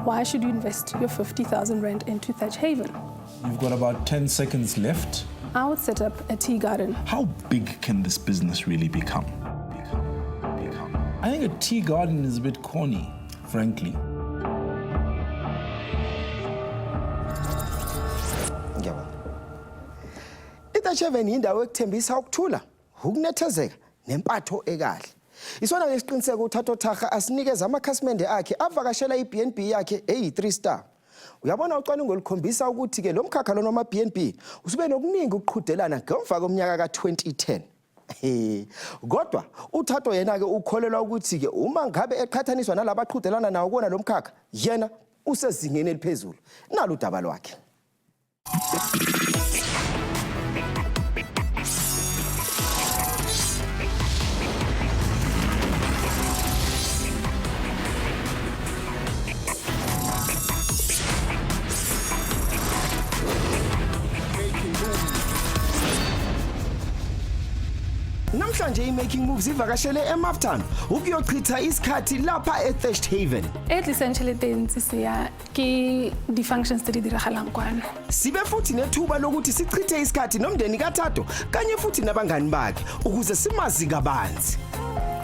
Why should you invest your 50,000 rand into Thatch Haven? You've got about 10 seconds left. I would set up a tea garden. How big can this business really become? I think a tea garden is a bit corny, frankly. Thatch Heaven indawo ekuthembisa ukuthula, ukunethezeka nempatho ekahle. Isona ngesiqiniseko uThatho Thaga asinikeza amakhasimende akhe avakashela iB&B yakhe eyi3 star. Uyabona ucwaningo likhombisa ukuthi ke lo mkhakha lo noma B&B usube nokuningi ukuqhudelana ngemva komnyaka ka2010. Kodwa uThatho yena ke ukholelwa ukuthi ke uma ngabe eqhathaniswa nalabo aqhudelana nawo kona lo mkhakha yena usezingeni eliphezulu. Nalo udaba lwakhe. Namhlanje i-making moves ivakashele eMaftown ukuyochitha isikhathi lapha eThatch Haven. Essentially tentsi siya ke di functions tse di diragalang kwana. Sibe futhi nethuba lokuthi sichithe isikhathi nomndeni kaThatho kanye futhi nabangani bakhe ukuze simazi kabanzi.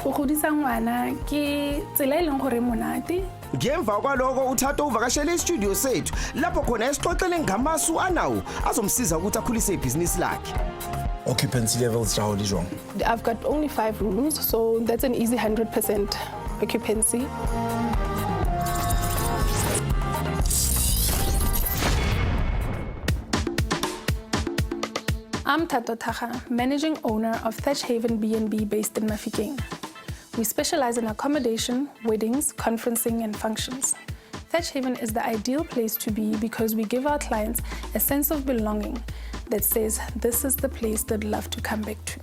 Go godisa ngwana ke tsela e leng gore monate. Ngemva kwaloko uThatho uvakashele istudio sethu lapho khona esixoxele ngamasu anawo azomsiza ukuthi akhulise ibhizinisi lakhe. Occupancy levels are wrong. I've got only 5 rooms, so that's an easy 100% occupancy. I'm Thato Thaga, managing owner of Thatch Haven B&B based in Mafikeng. We specialize in accommodation, weddings, conferencing, and functions. Thatch Haven is the ideal place to be because we give our clients a sense of belonging that says this is the place they'd love to come back to.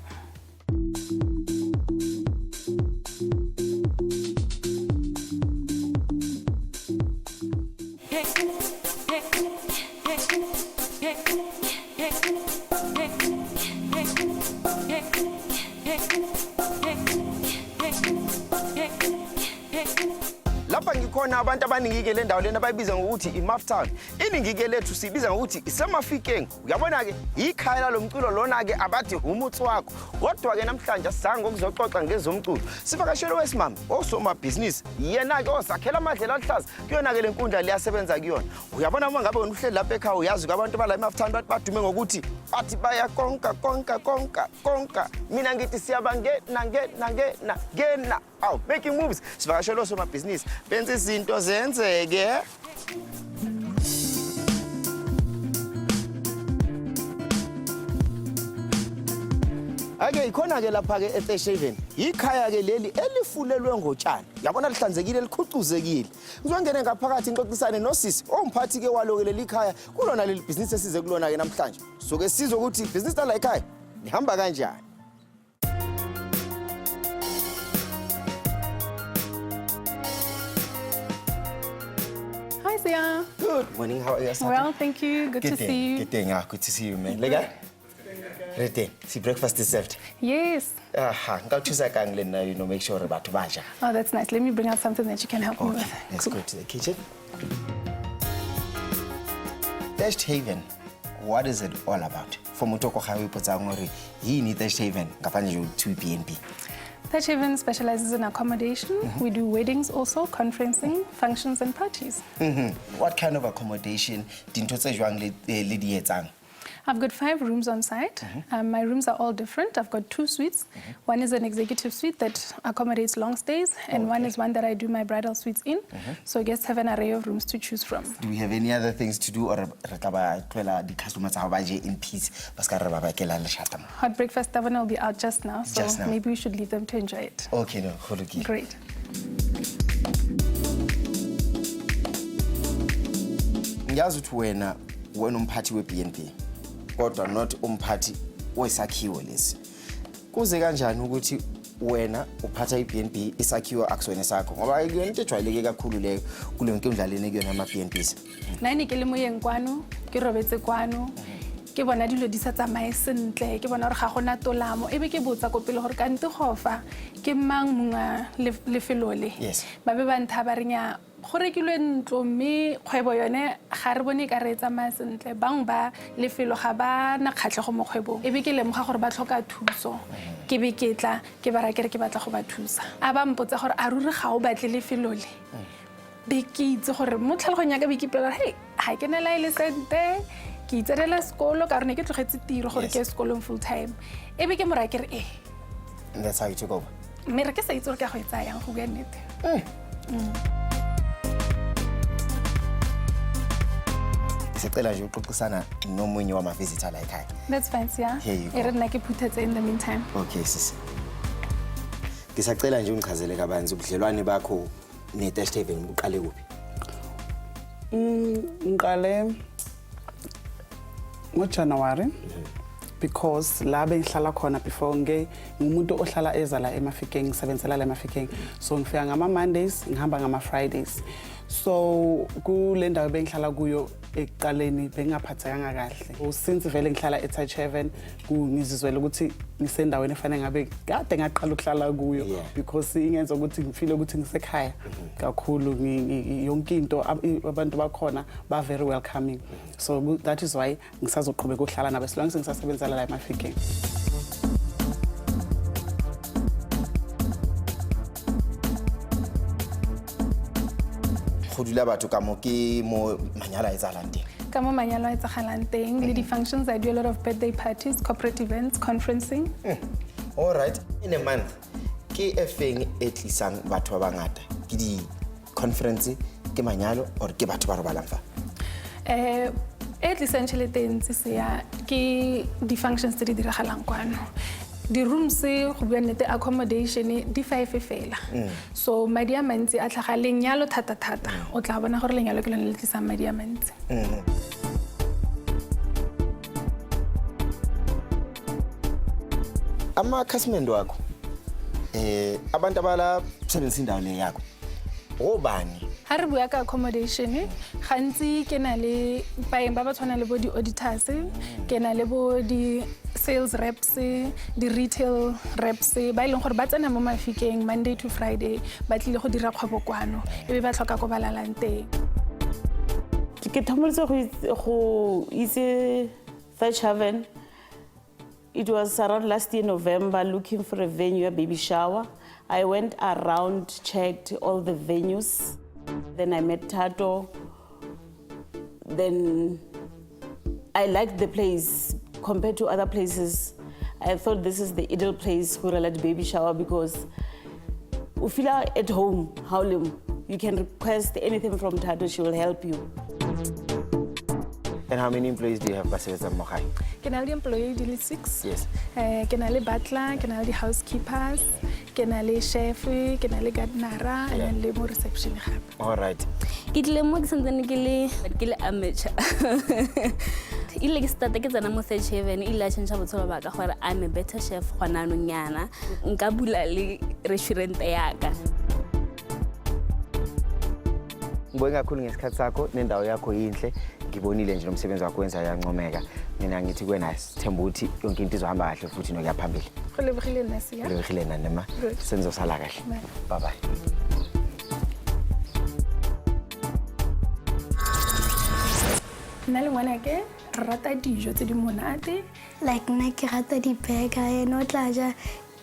Lapha ngikhona abantu abaningi ke le ndawo lena abayibiza ngokuthi iMaftown. Iningi ke lethu sibiza ngokuthi iseMafikeng. Uyabona ke ikhaya lomculo lona ke abathi umutsi wakho. Kodwa ke namhlanje asizange ukuzoxoxa ngezomculo. Sivakashele wesimama osomabhizinisi. Yena ke osakhela amadlela ahlaza kuyona ke lenkundla liyasebenza kuyona. Uyabona uma ngabe wena uhleli lapha ekhaya uyazi abantu bala eMaftown badume ngokuthi bathi baya konka. Mina ngithi siyabangena. Aw, making moves. Sivakashele osomabhizinisi. Benze izinto zenzeke. Ake ikhona ke lapha ke eThatch Haven. Ikhaya ke leli elifulelwe ngotshani. Yabona lihlanzekile likhucuzekile. Uzongena ngaphakathi inxoxisane nosisi omphathi ke walo leli khaya kulona leli business esize kulona ke namhlanje. So ke sizwe ukuthi business la ekhaya lihamba kanjani. Hi, Siya. Good morning. How are you? Well, thank you. Good to see you. Good day. Good to see you, man. Lega? Ready? See, breakfast is served. Yes. Make sure about baja. Oh, that's nice. Let me bring out something that you can help me with. Let's go to the kitchen. Thatch Haven, what is it all about? For Motoko Highway Potangori, he need Thatch Haven, Kapanjo to B&B. Thatch Haven specializes in accommodation. We do weddings also, conferencing, functions and parties. What kind of accommodation didn't you I've got 5 rooms on site. My rooms are all different. I've got 2 suites. One is an executive suite that accommodates long stays, and one is one that I do my bridal suites in. So guests have an array of rooms to choose from. Do we have any other things to do, or the customers are in peace? Hot breakfast oven will be out just now, so maybe we should leave them to enjoy it. Okay, no, great. Ngiyazi ukuthi wena umphathi weB&B kodwa not umphathi wesakhiwo lesi. Kuze kanjani ukuthi wena uphatha iB&B isakhiwo akusona sakho ngoba yona into ejwayeleke kakhulu leyo kule nkundla leni kuyona ama-B&Bs. Nine ke le moyeng kwano ke robetse kwano ke bona dilo di sa tsamae sentle ke bona gore ga gona tolamo ebe ke botsa ko pele gore ka nte gofa ke mang monga lefelo le Yes. ba be ba ntha ba renya go rekilwe ntlo mme kgwebo yone ga re bone ka re tsamaya sentle bang ba lefelo ga ba na kgatlhego mo kgwebong e be ke lemoga gore ba tlhoka thuso ke be ke tla ke ba ra ke re ke batla go ba thusa a ba mpotsa gore a ruri ga o batle lefelo le be ke itse gore mo tlhalogong ya ka be ke ipela hey ha ke na la ile sente ke itserela sekolo ka rone ke tlogetse tiro gore ke sekolong full time e be ke mora ke re And that's how you took over. mme re ke sa itse gore ka go etsa yang go bua nnete Sicela nje uxoxisana nomunye wama-visitor la ekhaya. That's fine, Siya. Here you go. E re nna ke phuthetse in the meantime. Okay, sisi. Ngisacela nje ungichazele kabanzi ubudlelwane bakho ne-Thatch Haven buqale kuphi? Ngiqale ngoJanuary because la bengihlala khona before ngumuntu ohlala eza la eMafikeng ngisebenzela la eMafikeng so ngifika ngama Mondays ngihamba ngama Fridays so kule ndawo bengihlala kuyo ekuqaleni bengaphathekanga kahle since vele ngihlala eThatch Heaven ngizizwela ukuthi ngisendaweni efanele ngabe kade ngaqala ukuhlala kuyo because ingenza ukuthi ngifile ukuthi ngisekhaya kakhulu yonke into abantu bakhona ba very welcoming so that is why ngisazoqhubeka ukuhlala nabo silonke ngisasebenzela la eMafikeng. Go dula batho ka mo ke mo manyalo a etsahalang teng. Ka mo manyalo a etsagalang teng le di-functions I do a lot of birthday parties, corporate events, conferencing. All right, in a month ke efeng e tlisang batho ba bangata ke di-conference ke manyalo or ke batho ba robalang fa? E tlisang tšhelete ntsi Siya ke di-functions tse di diragalang kwano di rooms go bua nnete accommodation di 5 fela so madi a mantsi a tlhaga lenyalo thata o tla bona gore lenyalo ke lone le tlisang madi a mantsi Amakhasimende wakho abantu abala sebenzisa indawo le yakho obani? ha re bua ka accommodation gantsi ke na le baeng ba ba tshwana le bo di-auditors ke na le bo di-sales reps di-retail reps ba e leng gore ba tsena mo Mafikeng Monday to Friday ba tlile go dira kgwebo kwano e be ba tlhoka ko ba lalang teng. Ke thomoletse go itse Thatch Haven. It was around last year November looking for a venue, a baby shower. I went around, checked all the venues. Then I met Thato. Then I liked the place compared to other places. I thought this is the ideal place for a baby shower because you feel at home, you can request anything from Thato, she will help you. And how many employees do you have basebetsa mo gae? Ke na le employee di le 6. Yes. Ke na le butler, ke na le housekeepers, ke na le chef, ke na le gardenera, and le mo reception gape. All right. Ke tlile mo ke santsane ke le amateur. Ile ke start ke tsena mo Thatch Haven ile a change botshelo ba ka gore I'm a better chef gona nonyana nka bula le restaurant ya ka. Ngibonge kakhulu ngesikhathi sakho nendawo yakho yinhle ngibonile nje nomsebenzi wakho wenza yancomeka mina ngithi kuwena sithemba ukuthi yonke into izohamba kahle futhi nokuya phambili. Go lebogile nna Siya. Lebogile nna nema senzosala kahle. Bye bye. Nna le ngwana ke rata dijo tse di monate. Like nna ke rata di-burger no tla ja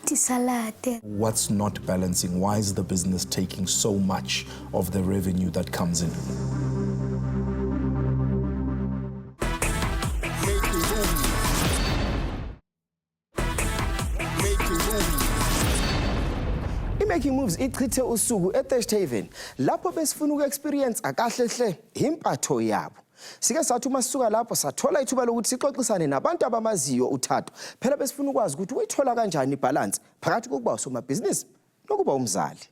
di-salad. What's not balancing? Why is the business taking so much of the revenue that comes in? Making moves ichithe usuku eThatch Haven lapho besifuna uku-experience akahle hle impatho yabo. Sike sathi uma sisuka lapho sathola ithuba lokuthi sixoxisane nabantu abamaziyo uThatho. Phela besifuna ukwazi ukuthi uyithola kanjani ibalance phakathi kokuba usomabhizinisi nokuba umzali.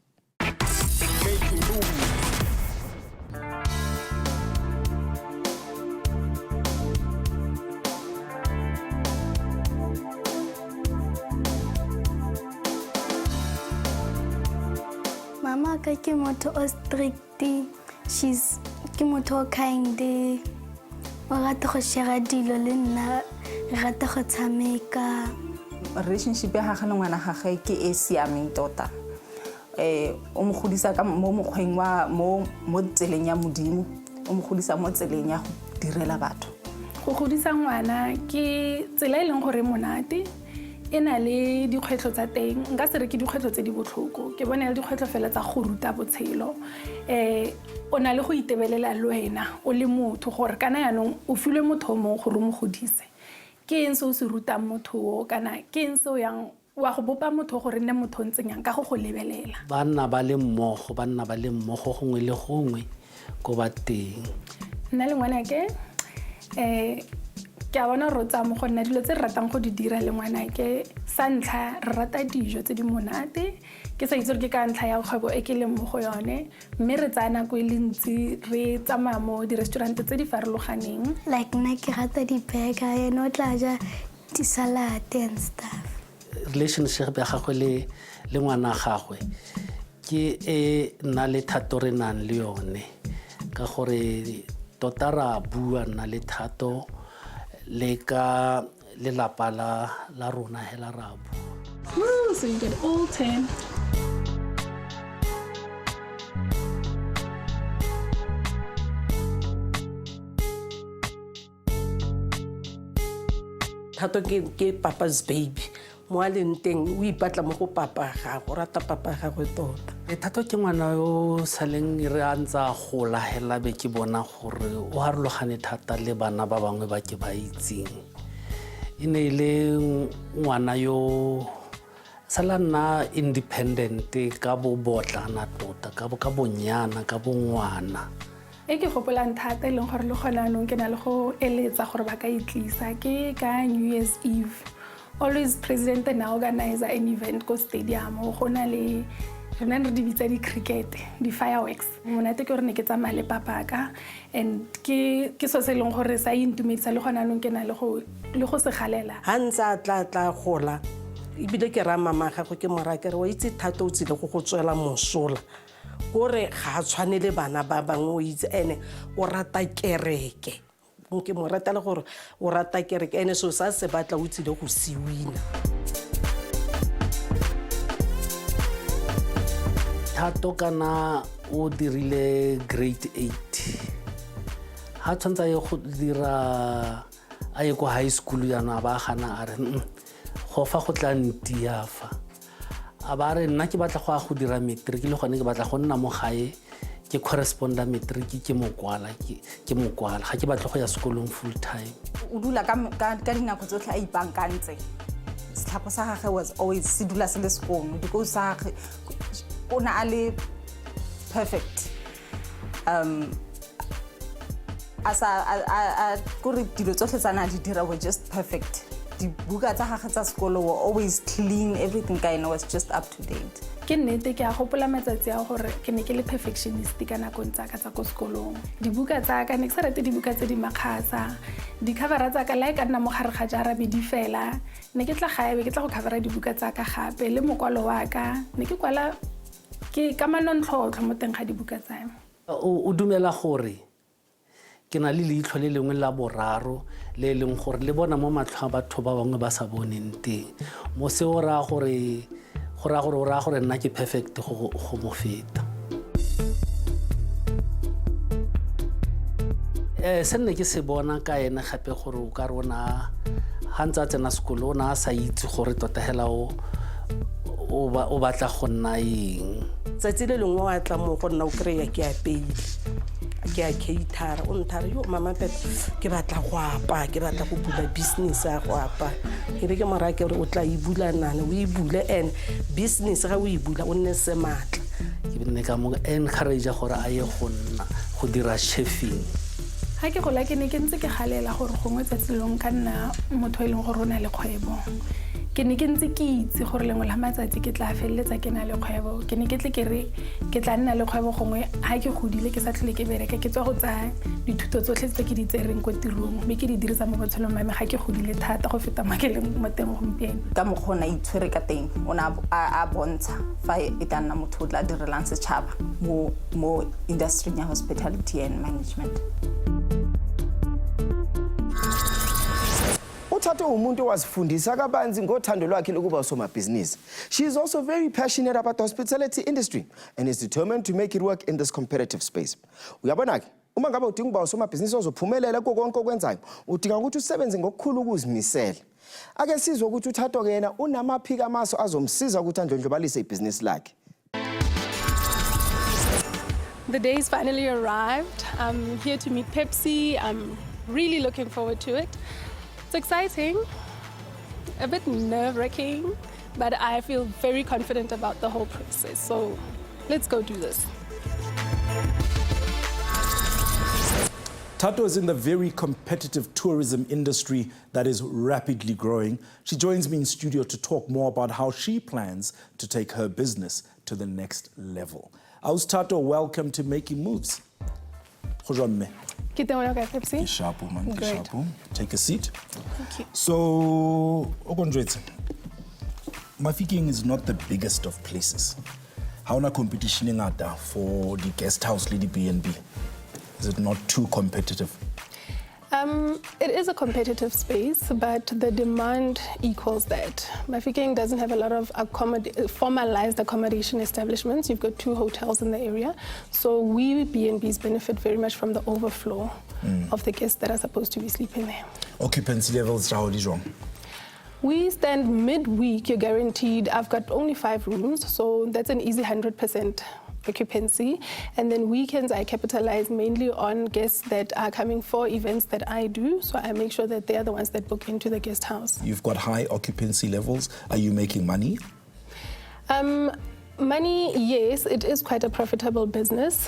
Mama ka ke motho o strict, she's ke motho o kind, o rata go share dilo le nna, re rata go tshameka. Relationship ya gagwe le ngwana gagwe ke e siameng tota. o mo godisa ka mo mokgweng wa mo tseleng ya modimo o mo godisa mo tseleng ya go direla batho. Go godisa ngwana ke tsela e leng gore monate e na le dikgwetlho tsa teng nka se re ke dikgwetlho tse di botlhoko ke bona le dikgwetlho fela tsa go ruta botshelo o na le go itebelela le wena o le motho gore kana yanong o filwe motho mo gore mo godise ke eng se o se rutang motho kana ke eng se o yang wa go bopa motho gore nne motho ntseng yang ka go go lebelela banna ba le mmogo gongwe le gongwe go ba teng nna le ngwana ke ke a bona rotsa mo go nna dilo tse re ratang go di dira le ngwana ke sa ntlha re rata dijo tse di monate ke sa itse ke ka ntlha ya kgwebo e ke leng mo go yone mme re tsaya nako e le ntsi re tsamaya mo di-restaurant tse di farologaneng like nna ke rata di-burger ene o tla ja di-salad and stuff relationship ya gagwe le ngwana gagwe ke e nna le Thato re nang le yone ka gore tota ra bua nna le Thato le ka lelapa la rona hela ra bua. Woo, so you get all 10. Thato ke papa's baby. Mo a leng teng o ipatla mo go papa ga go rata papa ga go tota. Thato ke ngwana yo saleng re a ntsa gola hela be ke bona gore o harologane thata le bana ba bangwe ba ke ba itseng. E ne le ngwana yo sala nna independent ka bo botlana tota ka bonyana ka bo ngwana. E ke gopolang thata e leng gore le gona anong ke na le go eletsa gore ba ka itlisa ke ka New Year's Eve. Always president and organizer an event ko stadium go na le rena re di bitsa di cricket di fireworks monate ke gore ne ke tsamaya le papaka and ke so se leng gore sa intumedisa le gona anong ke na le go se galela Ha ntsa tla gola ibile ke ra mama ga go ke mora ke re wa itse Thato o tsile go tswela mosola gore ga tshwanele bana ba bangwe o itse ene o rata kereke ke mo rata le gore o rata kereke ene so sa se batla o tsile go siwina. Thato kana o dirile grade 8 ha tshwantsa ye go dira a ye ko high school yana ba gana a re go fa go tla ntiafa a ba re nna ke batla go dira matric le gone ke batla go nna mo gae ke correspondent matric ke mokwala ga ke batla go ya sekolong full time O dula ka dinako tsotlhe a ipankantse setlhako sa gagwe was always se dula se le sekono because sa gagwe o na a le perfect kore dilo tsotlhe tsa na di dira were just perfect dibuka tsa gagwe tsa sekolo were always clean everything ka ena was just up to date ke nnete ke a gopola matsatsi a gore ke ne ke le perfectionist ka nakong tsa ka tsa ko sekolong dibuka tsa ka ne ke sa rate dibuka tse di makgasa di-covera tsa ka la e ka nna mo gare ga jara be di fela ne ke tla gae be ke tla go covera dibuka tsa ka gape le mokwalo wa ka ne ke kwala ke ka manontlhotlho mo teng ga dibuka tsa me o dumela gore ke na le leitlho le lengwe la boraro le leng gore le bona mo matlho a batho ba bangwe ba sa boneng teng mo se o ra gore nna ke perfect go mo feta se nne ke se bona ka ene gape gore o ka rona ha ntse a tsena sekolo o na a sa itse gore tota hela o batla go nna eng tsatsi le lengwe wa tla mo go nna o kry-a ke apeile ke a cater o nthare yo mama Pepe ke batla go apa ke batla go bula business ya go apa ke re ke mora ke re o tla e bula nane o e bule and business ga o e bula o nne se matla ke benne ka mo encourage gore a ye go nna go dira chefing ha ke gola ke ne ke ntse ke galela gore gongwe tsatsi leng ka nna motho e leng gore o na le kgwebo ke ne ke ntse ke itse gore lengwe la matsatsi ke tla feleletsa ke na le kgwebo ke ne ke tle ke re ke tla nna le kgwebo gongwe ha ke godile ke sa tlhole ke bereka ke tswa go tsaya dithuto tsotlhe tse ke di tsereng ko tirong mme ke di dirisa mo botshelong mame ga ke godile thata go feta makeleng mo teng gompieno ka mokgona itshwere ka teng o na a bontsha fa e tla nna motho o tla direlang setšhaba mo industry ya hospitality and management. Thato Thato umuntu owazifundisa kabanzi ngothando lwakhe lokuba usomabhizinisi. She is also very passionate about the hospitality industry and is determined to make it work in this competitive space. Uyabona ke, uma ngabe udinga ukuba usomabhizinisi ozophumelela konke okwenzayo, udinga ukuthi usebenze ngokukhulu ukuzimisela. Ake sizwe ukuthi uThatho ke yena unamaphika amaso azomsiza ukuthi andlondlobalise ibhizinisi lakhe. The day's finally arrived. I'm here to meet Pepsi. I'm really looking forward to it. It's exciting, a bit nerve-wracking, but I feel very confident about the whole process. So let's go do this. Thato is in the very competitive tourism industry that is rapidly growing. She joins me in studio to talk more about how she plans to take her business to the next level. Aus Thato, welcome to Making Moves. Pepsi. Sharp, man. Great. Sharp. Take a seat. Thank you. So, Okondretse, Mafikeng is not the biggest of places. How na competition in Ada for the guest house, Lady B&B? Is it not too competitive? It is a competitive space, but the demand equals that. Mafikeng doesn't have a lot of formalized accommodation establishments. You've got 2 hotels in the area. So we B&Bs benefit very much from the overflow of the guests that are supposed to be sleeping there. Occupancy levels, how is wrong? We stand midweek, you're guaranteed. I've got only 5 rooms, so that's an easy 100% occupancy. And then weekends, I capitalize mainly on guests that are coming for events that I do. So I make sure that they are the ones that book into the guest house. You've got high occupancy levels. Are you making money? Money, yes, it is quite a profitable business.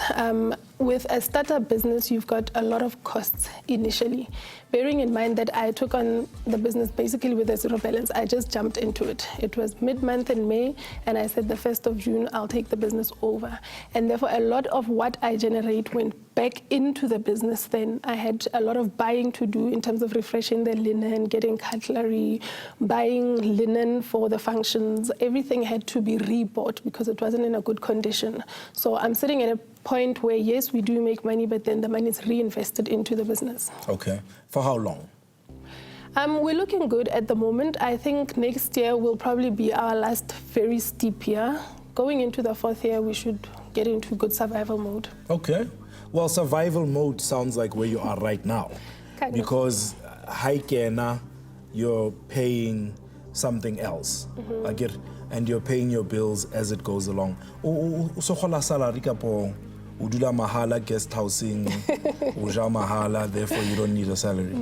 With a startup business, you've got a lot of costs initially. Bearing in mind that I took on the business basically with a zero balance, I just jumped into it. It was mid-month in May, and I said the 1st of June, I'll take the business over. And therefore, a lot of what I generate went back into the business then. I had a lot of buying to do in terms of refreshing the linen, getting cutlery, buying linen for the functions. Everything had to be rebought because it wasn't in a good condition. So I'm sitting at a point where, yes, we do make money, but then the money is reinvested into the business. Okay. For how long? We're looking good at the moment. I think next year will probably be our last very steep year. Going into the 4th year, we should get into good survival mode. Okay. Well, survival mode sounds like where you are right now. Kind of. Because Haikena, you're paying something else. I get it. And you're paying your bills as it goes along. So salary kapo udula mahala guest housing, uja mahala, therefore you don't need a salary.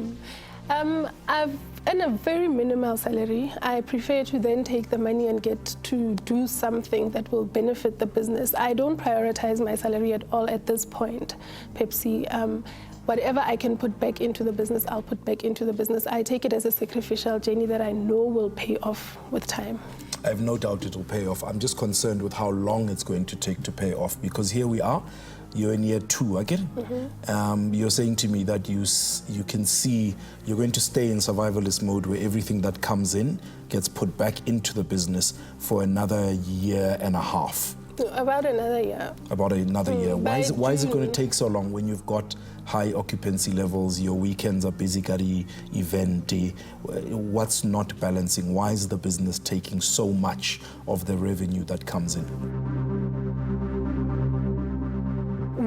I've earned a very minimal salary. I prefer to then take the money and get to do something that will benefit the business. I don't prioritize my salary at all at this point, Pepsi. Whatever I can put back into the business, I'll put back into the business. I take it as a sacrificial journey that I know will pay off with time. I have no doubt it will pay off. I'm just concerned with how long it's going to take to pay off, because here we are, you're in year 2, I get it? You're saying to me that you can see you're going to stay in survivalist mode where everything that comes in gets put back into the business for another year and a half. About another year. About another year. Why is it going to take so long when you've got high occupancy levels, your weekends are basically event day? What's not balancing? Why is the business taking so much of the revenue that comes in?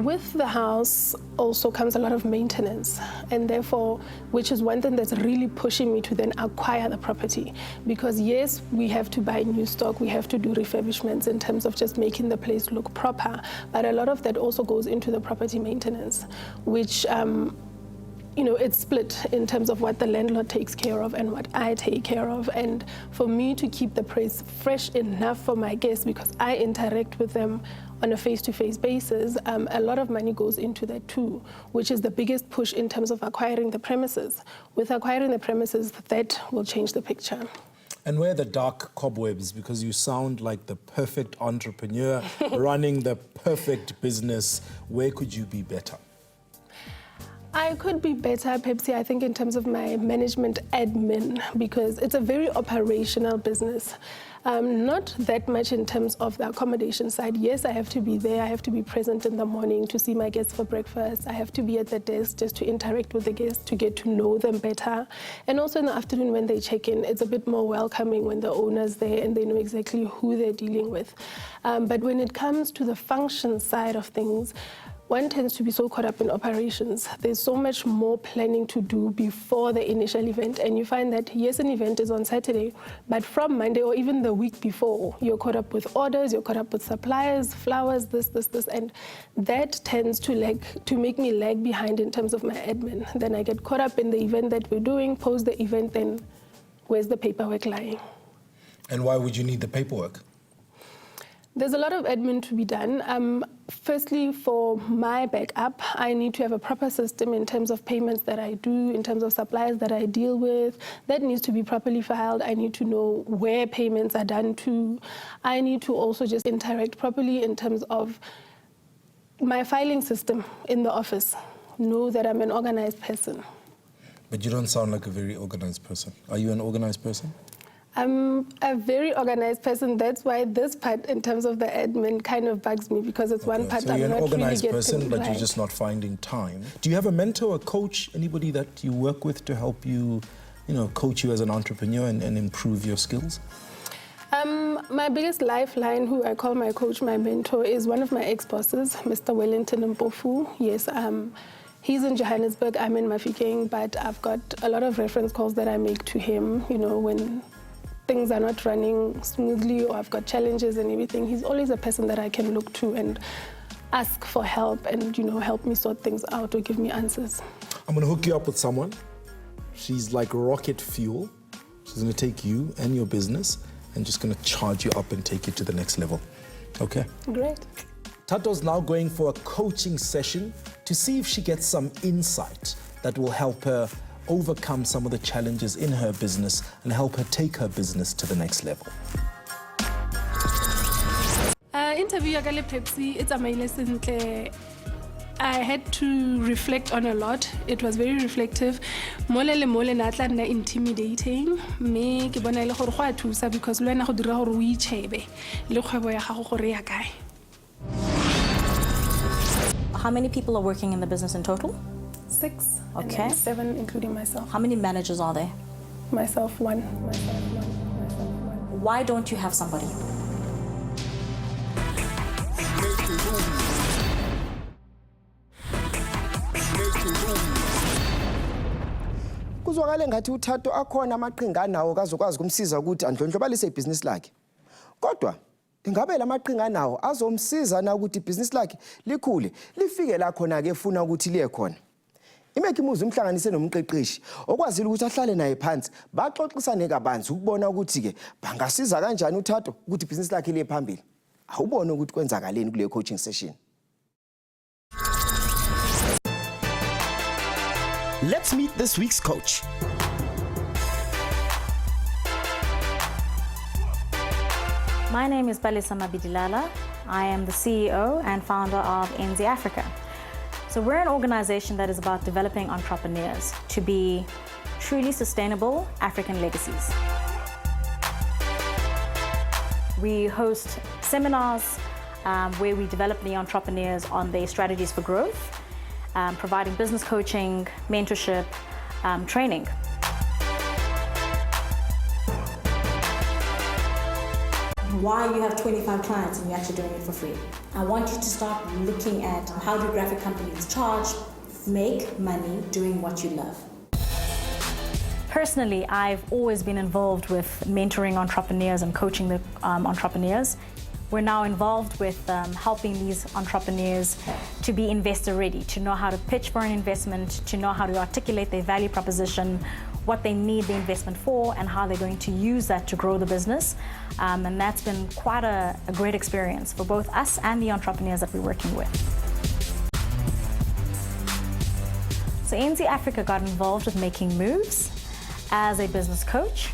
With the house also comes a lot of maintenance, and therefore, which is one thing that's really pushing me to then acquire the property. Because yes, we have to buy new stock, we have to do refurbishments in terms of just making the place look proper, but a lot of that also goes into the property maintenance, which it's split in terms of what the landlord takes care of and what I take care of. And for me to keep the place fresh enough for my guests, because I interact with them on a face-to-face basis, a lot of money goes into that too, which is the biggest push in terms of acquiring the premises. With acquiring the premises, that will change the picture. And where are the dark cobwebs? Because you sound like the perfect entrepreneur running the perfect business. Where could you be better? I could be better, Pepsi, I think, in terms of my management admin, because it's a very operational business. Not that much in terms of the accommodation side. Yes, I have to be there. I have to be present in the morning to see my guests for breakfast. I have to be at the desk just to interact with the guests, to get to know them better. And also in the afternoon when they check in, it's a bit more welcoming when the owner's there and they know exactly who they're dealing with. But when it comes to the function side of things, one tends to be so caught up in operations. There's so much more planning to do before the initial event. And you find that, yes, an event is on Saturday, but from Monday or even the week before, you're caught up with orders, you're caught up with suppliers, flowers, this. And that tends to make me lag behind in terms of my admin. Then I get caught up in the event that we're doing, post the event, then where's the paperwork lying? And why would you need the paperwork? There's a lot of admin to be done. Firstly, for my backup, I need to have a proper system in terms of payments that I do, in terms of suppliers that I deal with. That needs to be properly filed. I need to know where payments are done to. I need to also just interact properly in terms of my filing system in the office. Know that I'm an organized person. But you don't sound like a very organized person. Are you an organized person? I'm a very organized person. That's why this part, in terms of the admin, kind of bugs me, because it's one part so I'm you're not an organized really person, getting but you're right. just not finding time. Do you have a mentor, a coach, anybody that you work with to help you, coach you as an entrepreneur and improve your skills? My biggest lifeline, who I call my coach, my mentor, is one of my ex-bosses, Mr. Wellington Mpofu. Yes, he's in Johannesburg, I'm in Mafikeng, but I've got a lot of reference calls that I make to him, when things are not running smoothly or I've got challenges and everything. He's always a person that I can look to and ask for help and, help me sort things out or give me answers. I'm going to hook you up with someone. She's like rocket fuel. She's going to take you and your business and just going to charge you up and take you to the next level. Okay? Great. Thato's now going for a coaching session to see if she gets some insight that will help her overcome some of the challenges in her business and help her take her business to the next level. Interview ya ka le Pepsi, it's amazing. I had to reflect on a lot. It was very reflective. Mole le mole na tla nna intimidating. Me ke bona ile gore go a thusa because le wena go dira gore o itshebe le kgwebo ya gago gore ya kae. How many people are working in the business in total? 6. Okay. And 7, including myself. How many managers are there? Myself, 1. Why don't you have somebody? Kuzwakale ngathi uThatho akhona amaqhinga anawo kazokwazi kumsiza ukuthi andlondlobalise ibhizinisi lakhe. Kodwa ingabe lamaqhinga anawo azomsiza na ukuthi ibhizinisi lakhe likhule lifike la khona ke efuna ukuthi liye khona. Imeke imuzi umhlanganise nomqeqeshi okwazile ukuthi ahlale naye phansi baxoxisane kabanzi ukubona ukuthi ke bangasiza kanjani uThatho ukuthi ibhizinisi lakhe liye phambili. Awubone ukuthi kwenzakaleni kule coaching session. Let's meet this week's coach. My name is Siya Mdlalose. I am the CEO and founder of NZ Africa. So we're an organization that is about developing entrepreneurs to be truly sustainable African legacies. We host seminars where we develop the entrepreneurs on their strategies for growth, providing business coaching, mentorship, training. Why you have 25 clients and you're actually doing it for free. I want you to start looking at how do graphic companies charge, make money doing what you love. Personally, I've always been involved with mentoring entrepreneurs and coaching the entrepreneurs. We're now involved with helping these entrepreneurs to be investor ready, to know how to pitch for an investment, to know how to articulate their value proposition, what they need the investment for, and how they're going to use that to grow the business. And that's been quite a great experience for both us and the entrepreneurs that we're working with. So NZ Africa got involved with making moves as a business coach.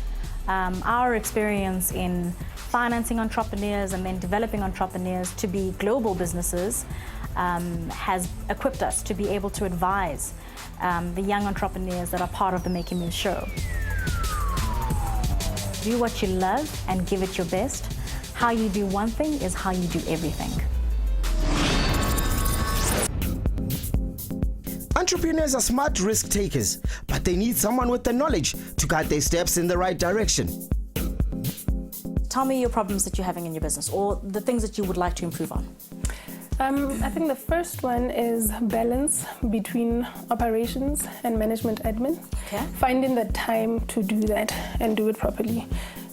Our experience in financing entrepreneurs and then developing entrepreneurs to be global businesses has equipped us to be able to advise the young entrepreneurs that are part of the Making Moves show. Do what you love and give it your best. How you do one thing is how you do everything. Entrepreneurs are smart risk takers, but they need someone with the knowledge to guide their steps in the right direction. Tell me your problems that you're having in your business or the things that you would like to improve on. I think the first one is balance between operations and management admin. Okay. Finding the time to do that and do it properly,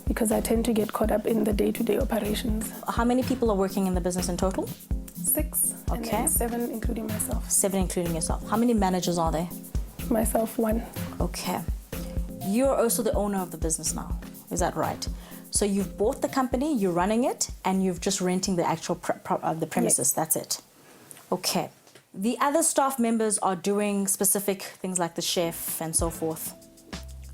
because I tend to get caught up in the day-to-day operations. How many people are working in the business in total? 6, and Okay. then 7 including myself. 7 including yourself. How many managers are there? Myself 1. Okay. You're also the owner of the business now, is that right? So you've bought the company, you're running it, and you're just renting the actual the premises, Yes. That's it. Okay. The other staff members are doing specific things like the chef and so forth.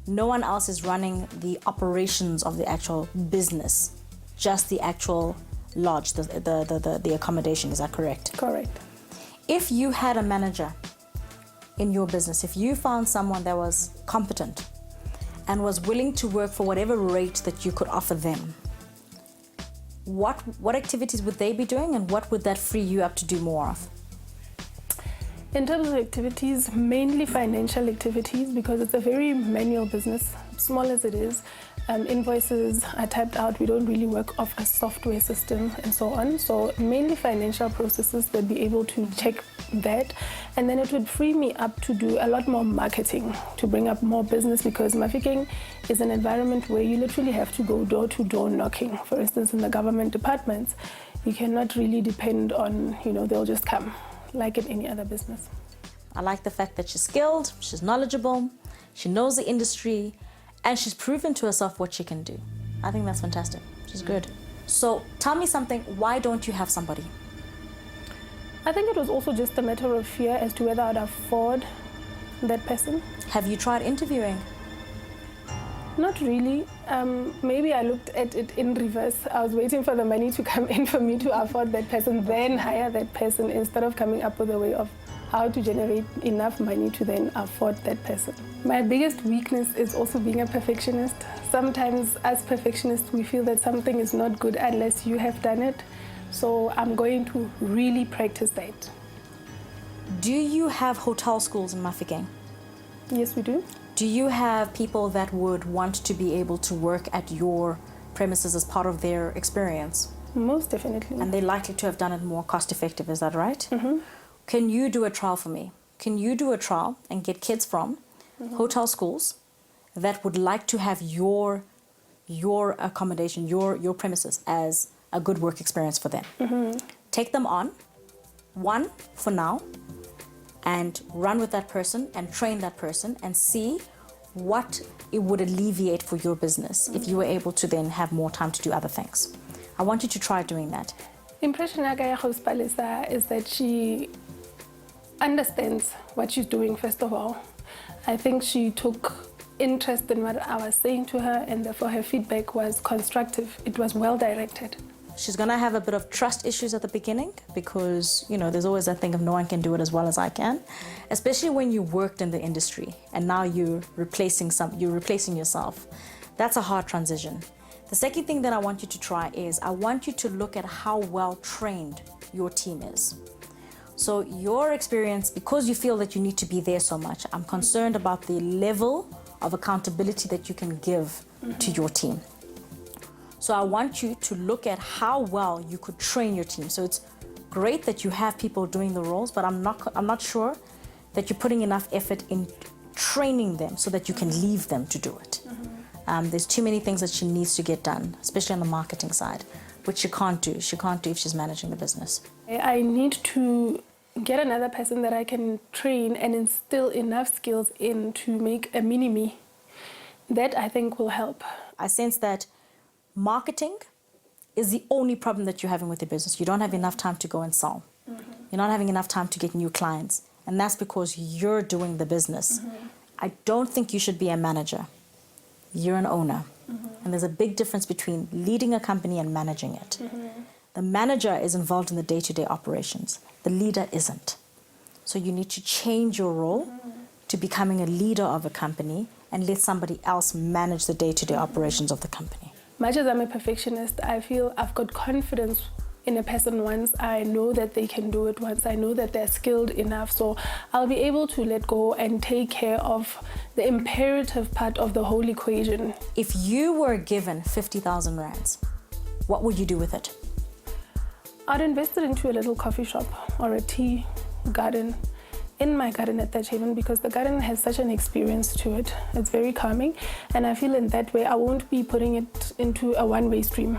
No one else is running the operations of the actual business, just the actual lodge, the accommodation, is that correct? Correct. If you had a manager in your business, if you found someone that was competent and was willing to work for whatever rate that you could offer them, what activities would they be doing and what would that free you up to do more of? In terms of activities, mainly financial activities, because it's a very manual business, small as it is. Invoices are typed out. We don't really work off a software system and so on. So mainly financial processes, they'd be able to check that. And then it would free me up to do a lot more marketing, to bring up more business, because Mafikeng is an environment where you literally have to go door to door knocking. For instance, in the government departments, you cannot really depend on, they'll just come, like in any other business. I like the fact that she's skilled, she's knowledgeable, she knows the industry, and she's proven to herself what she can do. I think that's fantastic. She's good. So tell me something, why don't you have somebody? I think it was also just a matter of fear as to whether I'd afford that person. Have you tried interviewing? Not really. Maybe I looked at it in reverse. I was waiting for the money to come in for me to afford that person, then hire that person, instead of coming up with a way of how to generate enough money to then afford that person. My biggest weakness is also being a perfectionist. Sometimes as perfectionists, we feel that something is not good unless you have done it. So I'm going to really practice that. Do you have hotel schools in Mafikeng? Yes, we do. Do you have people that would want to be able to work at your premises as part of their experience? Most definitely. And they're likely to have done it more cost effective, is that right? Mm-hmm. Can you do a trial for me? Can you do a trial and get kids from hotel schools that would like to have your accommodation, your premises as a good work experience for them? Mm-hmm. Take them on, one for now, and run with that person and train that person and see what it would alleviate for your business if you were able to then have more time to do other things. I want you to try doing that. Impression is that she understands what she's doing, first of all. I think she took interest in what I was saying to her, and therefore her feedback was constructive. It was well directed. She's gonna have a bit of trust issues at the beginning because, there's always that thing of no one can do it as well as I can, especially when you worked in the industry and now you're replacing yourself. That's a hard transition. The second thing that I want you to try is I want you to look at how well trained your team is. So your experience, because you feel that you need to be there so much, I'm concerned about the level of accountability that you can give to your team. So I want you to look at how well you could train your team. So it's great that you have people doing the roles, but I'm not sure that you're putting enough effort in training them so that you can leave them to do it. There's too many things that she needs to get done, especially on the marketing side, which she can't do. She can't do if she's managing the business. I need to get another person that I can train and instill enough skills in to make a mini-me. That, I think, will help. I sense that marketing is the only problem that you're having with your business. You don't have enough time to go and sell. You're not having enough time to get new clients. And that's because you're doing the business. I don't think you should be a manager. You're an owner. And there's a big difference between leading a company and managing it. The manager is involved in the day-to-day operations. The leader isn't. So you need to change your role to becoming a leader of a company and let somebody else manage the day-to-day operations of the company? Much as I'm a perfectionist, I feel I've got confidence in a person once I know that they can do it, once I know that they're skilled enough. So I'll be able to let go and take care of the imperative part of the whole equation. If you were given 50,000 rands, what would you do with it? I'd invest it into a little coffee shop or a tea garden in my garden at Thatch Haven, because the garden has such an experience to it. It's very calming, and I feel in that way I won't be putting it into a one-way stream.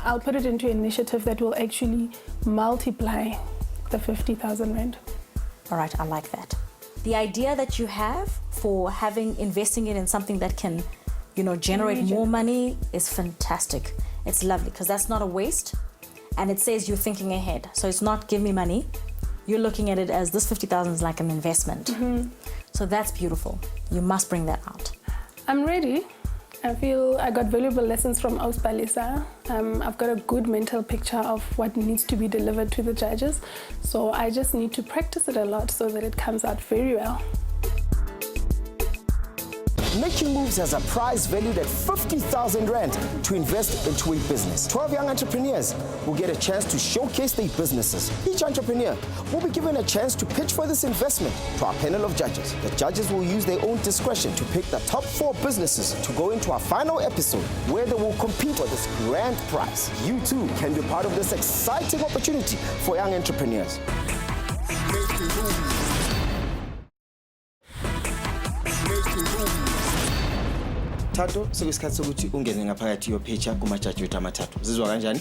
I'll put it into an initiative that will actually multiply the 50,000 rand. All right, I like that. The idea that you have for investing it in something that can, generate more money is fantastic. It's lovely, because that's not a waste, and it says you're thinking ahead. So it's not give me money. You're looking at it as this 50,000 is like an investment. So that's beautiful. You must bring that out. I'm ready. I feel I got valuable lessons from Ausbalisa. I've got a good mental picture of what needs to be delivered to the judges. So I just need to practice it a lot so that it comes out very well. Making Moves has a prize valued at 50,000 rand to invest into a business. 12 young entrepreneurs will get a chance to showcase their businesses. Each entrepreneur will be given a chance to pitch for this investment to our panel of judges. The judges will use their own discretion to pick the top 4 businesses to go into our final episode, where they will compete for this grand prize. You too can be part of this exciting opportunity for young entrepreneurs. Thato, sekusikhathi sokuthi ungene ngaphakathi yopitcha kumajaji wethu amathathu. Zizwa kanjani?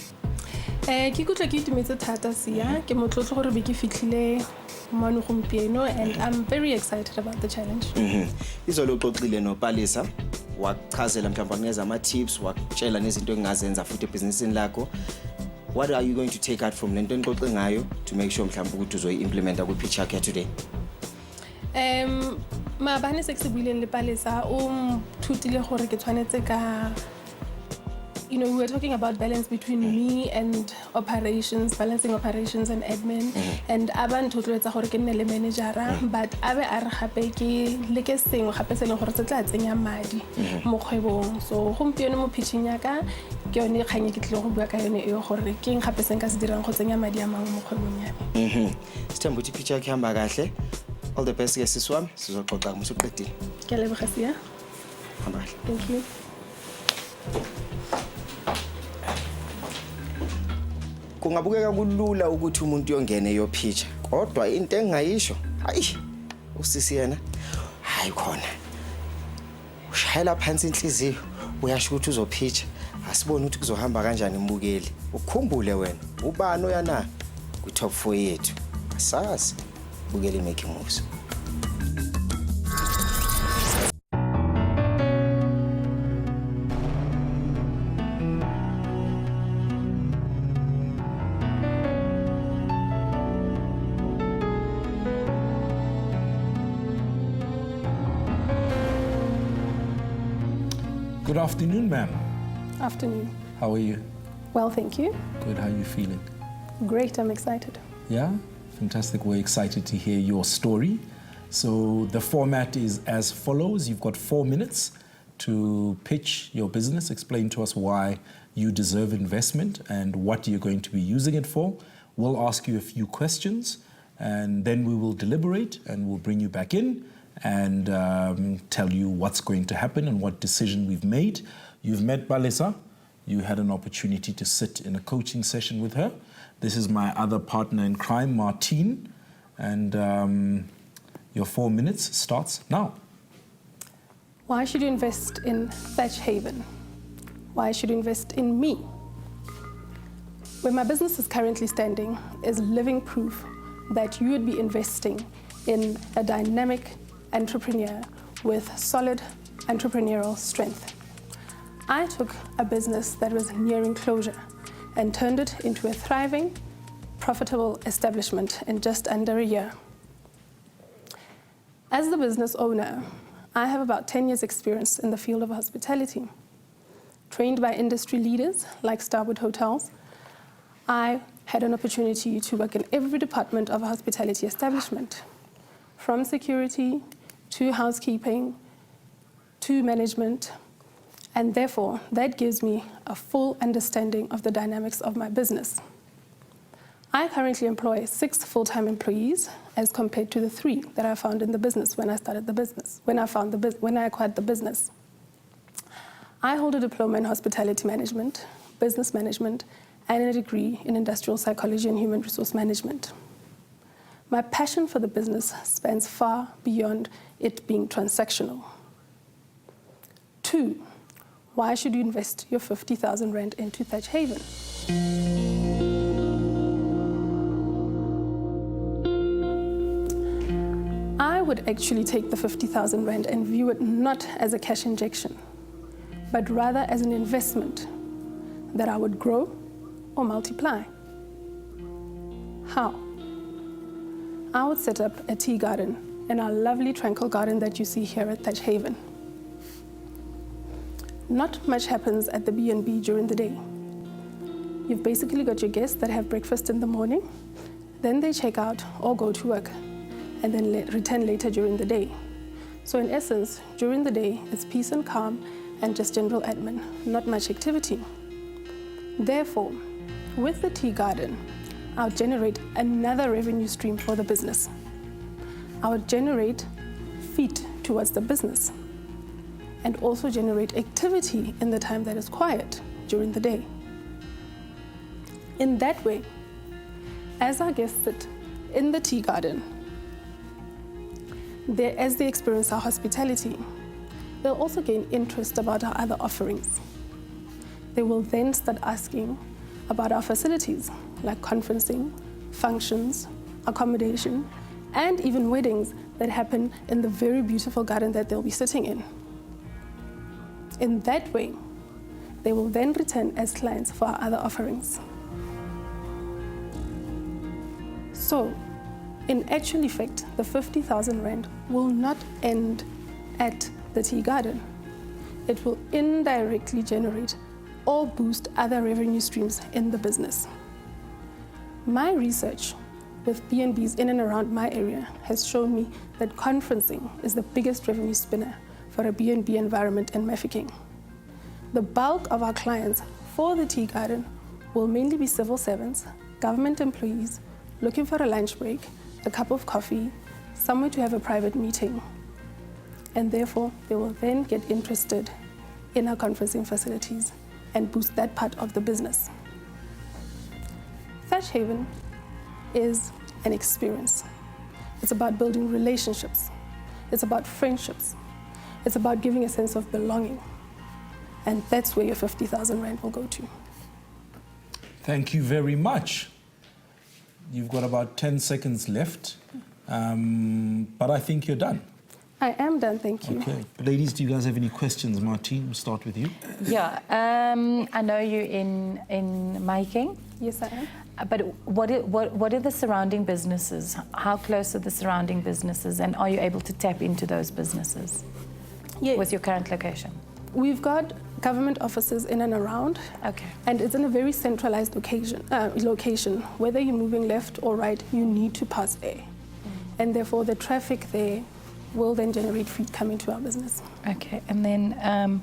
Ke ikutlwa ke itumetse thata Siya, ke motlotlo gore be ke fitlhile mano gompieno, and I'm very excited about the challenge. Izolo uxoxile noPalisa, wachazela mhlawumbe wanikeza ama-tips, wakutshela nezinto engingazenza futhi ebhizinisini lakho. What are you going to take out from lento enixoxe ngayo to make sure mhlawumbe ukuthi uzoyi-implementa kwi-pitch yakhe today? Maabane se ke se buileng le Palesa thutile gore ke tshwanetse ka, we were talking about balance between me and operations, balancing operations and admin, and aban thotloetsa gore ke nne le managera, but abe a re gape ke leke sengwe gape se leng gore se tla tsenya madi mo kgwebong. So gompieno mo pitching yaka ke yone kganye ke tlile go bua ka yone eo gore ke eng gape se nka se dirang go tsenya madi a mangwe mo kgwebong ya me. Sithemba ukuthi pitch yakhe hamba kahle. All the best, yes, Siswam. Sizoxoxa musuqedile. Ke a leboga Siya. Hamba kahle. Thank you. Kungabukeka kulula ukuthi umuntu yongene yopitcha, kodwa into engayisho, hayi, usisi yena, hayi khona. Ushayela phansi inhliziyo, uyasho ukuthi uzopitcha. Asibone ukuthi kuzohamba kanjani imbukeli. Ukukhumbule wena, ubani oyana ku top 4 yethu. Asazi. Bukeli Making Moves. Good afternoon, ma'am. Afternoon. How are you? Well, thank you. Good. How are you feeling? Great, I'm excited. Yeah? Fantastic. We're excited to hear your story. So the format is as follows. You've got 4 minutes to pitch your business, explain to us why you deserve investment and what you're going to be using it for. We'll ask you a few questions, and then we will deliberate, and we'll bring you back in and tell you what's going to happen and what decision we've made. You've met Palesa. You had an opportunity to sit in a coaching session with her. This is my other partner in crime, Martine, and your 4 minutes starts now. Why should you invest in Thatch Haven? Why should you invest in me? Where my business is currently standing is living proof that you would be investing in a dynamic entrepreneur with solid entrepreneurial strength. I took a business that was nearing closure and turned it into a thriving, profitable establishment in just under a year. As the business owner, I have about 10 years' experience in the field of hospitality. Trained by industry leaders like Starwood Hotels, I had an opportunity to work in every department of a hospitality establishment, from security to housekeeping, to management, and therefore that gives me a full understanding of the dynamics of my business. I currently employ 6 full-time employees as compared to the 3 that I found in the business when I started the business, when I acquired the business. I hold a diploma in hospitality management, business management, and a degree in industrial psychology and human resource management. My passion for the business spans far beyond it being transactional. 2, why should you invest your 50,000 rand into Thatch Haven? I would actually take the 50,000 rand and view it not as a cash injection, but rather as an investment that I would grow or multiply. How? I would set up a tea garden in our lovely tranquil garden that you see here at Thatch Haven. Not much happens at the B&B during the day. You've basically got your guests that have breakfast in the morning, then they check out or go to work, and then return later during the day. So in essence, during the day, it's peace and calm and just general admin, not much activity. Therefore, with the tea garden, I would generate another revenue stream for the business. I would generate feet towards the business and also generate activity in the time that is quiet during the day. In that way, as our guests sit in the tea garden, as they experience our hospitality, they'll also gain interest about our other offerings. They will then start asking about our facilities, like conferencing, functions, accommodation, and even weddings that happen in the very beautiful garden that they'll be sitting in. In that way, they will then return as clients for our other offerings. So, in actual effect, the 50,000 rand will not end at the tea garden. It will indirectly generate or boost other revenue streams in the business. My research with B&Bs in and around my area has shown me that conferencing is the biggest revenue spinner for a B&B environment in Mafikeng. The bulk of our clients for the tea garden will mainly be civil servants, government employees, looking for a lunch break, a cup of coffee, somewhere to have a private meeting. And therefore, they will then get interested in our conferencing facilities and boost that part of the business. Thatch Haven is an experience. It's about building relationships. It's about friendships. It's about giving a sense of belonging. And that's where your 50,000 rand will go to. Thank you very much. You've got about 10 seconds left, but I think you're done. I am done, thank you. Okay. Ladies, do you guys have any questions? Martine, we'll start with you. Yeah, I know you're in Mafikeng. Yes, I am. But what are the surrounding businesses? How close are the surrounding businesses, and are you able to tap into those businesses with your current location? We've got government offices in and around. Okay. And it's in a very centralized location. Whether you're moving left or right, you need to pass there. And therefore, the traffic there will then generate feet coming to our business. Okay. And then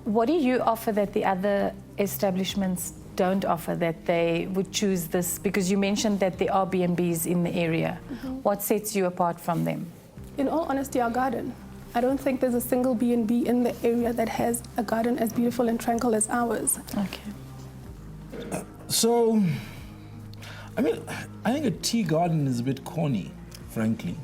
what do you offer that the other establishments don't offer, that they would choose this? Because you mentioned that there are B&Bs in the area. What sets you apart from them? In all honesty, our garden. I don't think there's a single B&B in the area that has a garden as beautiful and tranquil as ours. Okay. So, I mean, I think a tea garden is a bit corny, frankly.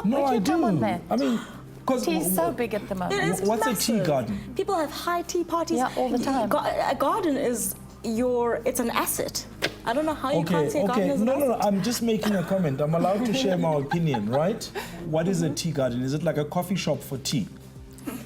No, I do. I mean, because tea is so big at the moment. What's a tea garden? People have high tea parties. Yeah, all the time. A garden is it's an asset. I don't know how you can't say garden is an asset. No, I'm just making a comment. I'm allowed to share my opinion, right? What is a tea garden? Is it like a coffee shop for tea?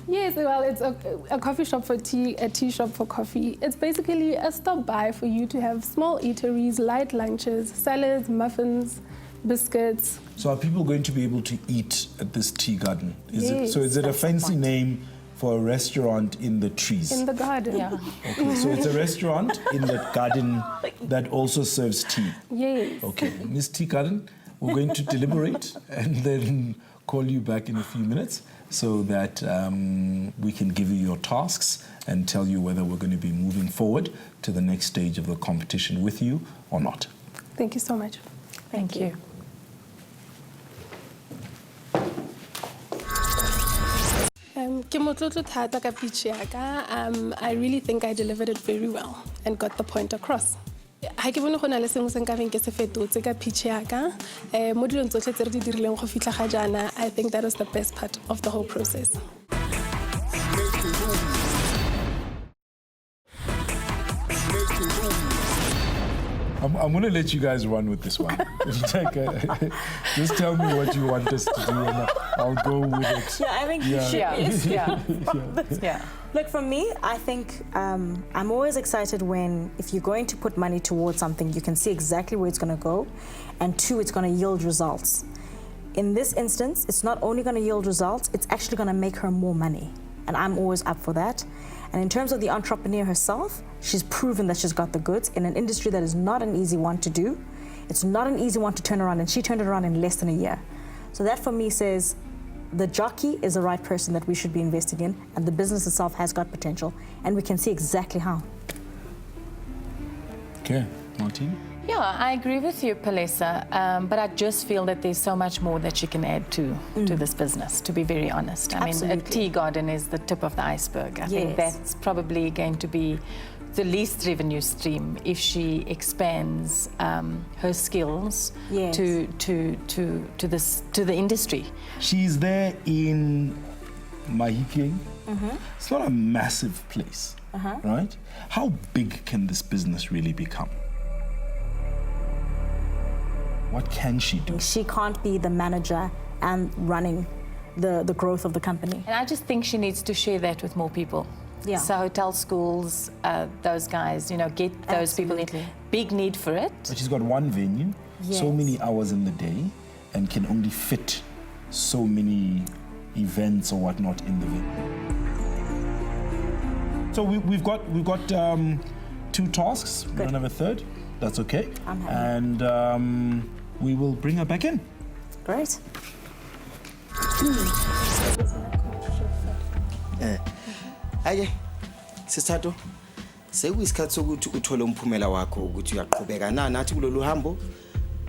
Yes, well, it's a coffee shop for tea, a tea shop for coffee. It's basically a stop-by for you to have small eateries, light lunches, salads, muffins, biscuits. So are people going to be able to eat at this tea garden? Yes, is it a fancy name for a restaurant in the trees? In the garden. Yeah. Okay, so it's a restaurant in the garden that also serves tea. Yes. Okay, Miss Tea Garden, we're going to deliberate and then call you back in a few minutes so that we can give you your tasks and tell you whether we're going to be moving forward to the next stage of the competition with you or not. Thank you so much. Thank you. Ke motlotlo thata ka pitch ya ka. I really think I delivered it very well and got the point across. Ha ke bone go na le sengwe se nka beng ke se fetotse ka pitch ya ka. Mo dilong tsotlhe tse re di dirileng go fitlha ga jaana, I think that was the best part of the whole process. I'm going to let you guys run with this one. Just tell me what you want us to do and I'll go with it. Yeah, I think Yeah. Look, for me, I think I'm always excited if you're going to put money towards something, you can see exactly where it's going to go, and two, it's going to yield results. In this instance, it's not only going to yield results, it's actually going to make her more money, and I'm always up for that. And in terms of the entrepreneur herself, she's proven that she's got the goods in an industry that is not an easy one to do. It's not an easy one to turn around, and she turned it around in less than a year. So that for me says the jockey is the right person that we should be investing in, and the business itself has got potential, and we can see exactly how. Okay, Martine? Yeah, I agree with you, Palesa, but I just feel that there's so much more that she can add to this business, to be very honest. I mean, a tea garden is the tip of the iceberg. I think that's probably going to be the least revenue stream if she expands her skills to the industry. She's there in Mafikeng. It's not a massive place, right? How big can this business really become? What can she do? She can't be the manager and running the growth of the company. And I just think she needs to share that with more people. Yeah. So hotel schools, those guys, get those people in. Big need for it. But she's got one venue, so many hours in the day, and can only fit so many events or whatnot in the venue. So we've got 2 tasks. We don't have a third. That's okay. I'm happy. And we will bring her back in. Great. Ake sisithatho sekuyisikhathi sokuthi uthole umphumela wakho ukuthi uyaqhubeka nathi kulolu hambo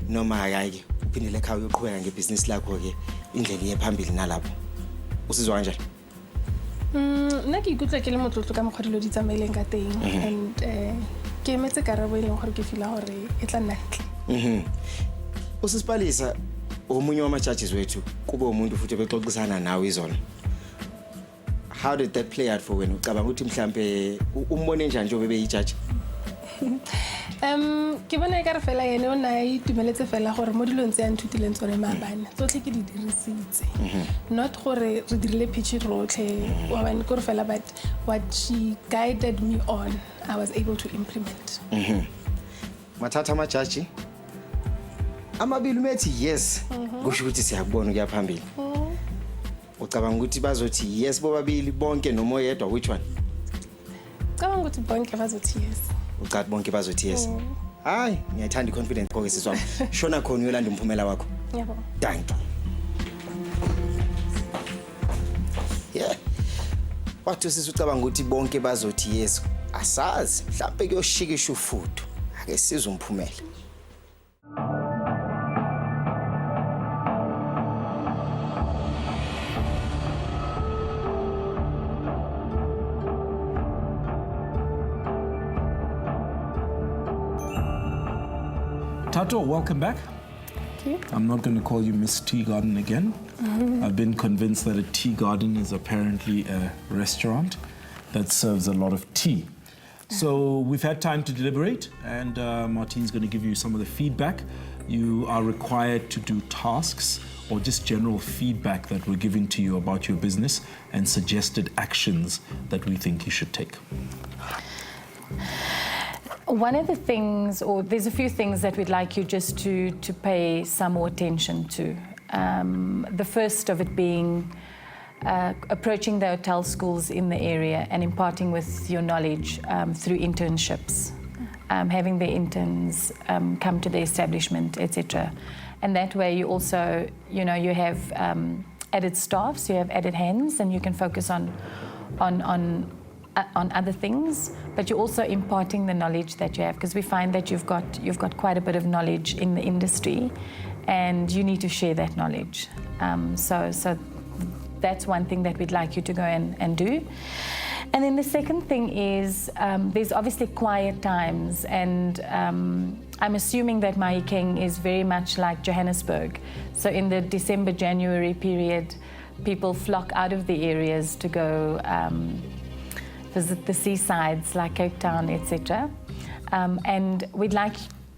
noma hayi uphindele ekhaya uyoqhubeka ngebusiness lakho ke indlela iye phambili nalapho usizwa kanjani? Nna ke ikutlwa ke le motlotlo ka mokgwa dilo di tsamaileng ka teng, and ke emetse karabo e leng gore ke fila gore e tla nna ntle. Usisipalisa omunye wama-judges wethu kube umuntu futhi bexoxisana nawe izolo. How did that play out for wena? Ucabanga ukuthi mhlambe umbone njani nje bebe yi-judge? Ke bona e ka re fela ene o na itumeletse fela gore mo dilong tse ya nthutileng tsone maabane tsotlhe ke di dirisitse, not gore re dirile pitch rotlhe wa bane gore fela, but what she guided me on I was able to implement. Mathatha ama-judge amabili methi yes kusho ukuthi siyakubona ukuya phambili. Ucabanga ukuthi bazothi yes bobabili bonke noma oyedwa, which one? Cabanga ukuthi bonke bazothi yes. Ucathi bonke bazothi yes? Hayi, ngiyayithanda i-confidence konke siswami. Shona khona uyolanda umphumela wakho. Yebo. Thank you. Yeah. Wathi sisucabanga ukuthi bonke bazothi yes. Asazi, mhlawumbe kuyoshikisha ufutho. Ake sizwe umphumela. Thato, welcome back. Thank you. I'm not going to call you Miss Tea Garden again. I've been convinced that a tea garden is apparently a restaurant that serves a lot of tea. So we've had time to deliberate, and Martine's going to give you some of the feedback. You are required to do tasks or just general feedback that we're giving to you about your business and suggested actions that we think you should take. One of the things, or there's a few things that we'd like you just to pay some more attention to. The first of it being approaching the hotel schools in the area and imparting with your knowledge through internships, having the interns come to the establishment, etc., And that way you also, you know, you have added staff, so you have added hands, and you can focus on other things, but you're also imparting the knowledge that you have, because we find that you've got quite a bit of knowledge in the industry, and you need to share that knowledge. So that's one thing that we'd like you to go and do. And then the second thing is there's obviously quiet times, and I'm assuming that Mafikeng is very much like Johannesburg. So in the December-January period, people flock out of the areas to go visit the seasides like Cape Town, etc. And we'd like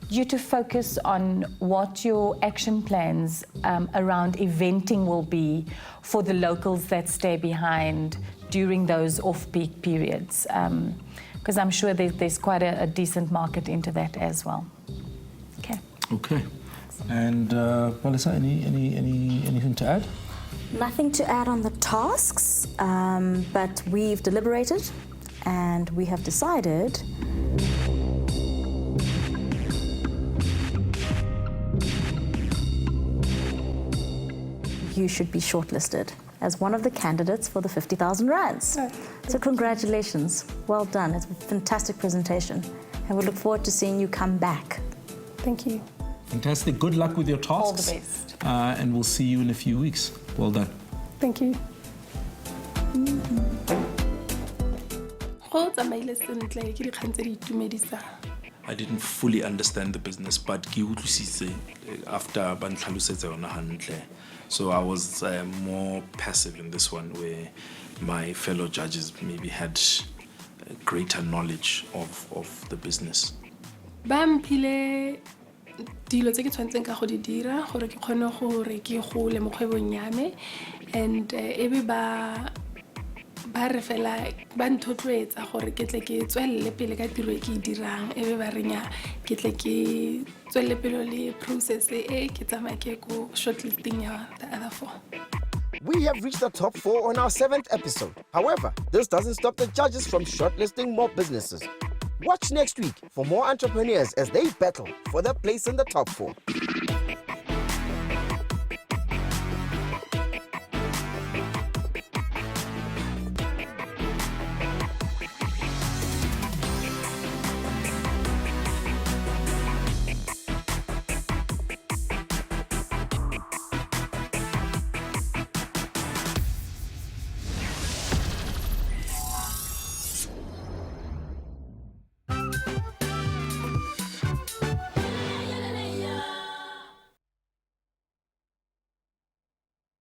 you to focus on what your action plans around eventing will be for the locals that stay behind during those off-peak periods, because I'm sure there's quite a decent market into that as well. Okay. Okay. And Melissa, anything to add? Nothing to add on the tasks, but we've deliberated and we have decided you should be shortlisted as one of the candidates for the 50,000 rands. So congratulations, well done. It's a fantastic presentation, and we look forward to seeing you come back. Thank you. Fantastic. Good luck with your tasks. All the best. And we'll see you in a few weeks. Well done. Thank you. Go tsamaile sentle ke dikgang tse di itumedisang. I didn't fully understand the business, but ke utlwisitse after ba ntlhalosetsa yona hantle. So I was more passive in this one, where my fellow judges maybe had greater knowledge of the business. Ba mphile dilo tse ke tshwantseng ka go di dira gore ke kgone gore ke gole mo kgwebong ya me, and ebe ba re fela ba nthotloetsa gore ke tle ke tswelle pele ka tiro e ke e dirang, ebe ba renya ke tle ke tswelle pele le process e ke tsamaya ke go shortlisting ya the other 4. We have reached the top 4 on our 7th episode. However, this doesn't stop the judges from shortlisting more businesses. Watch next week for more entrepreneurs as they battle for their place in the top 4.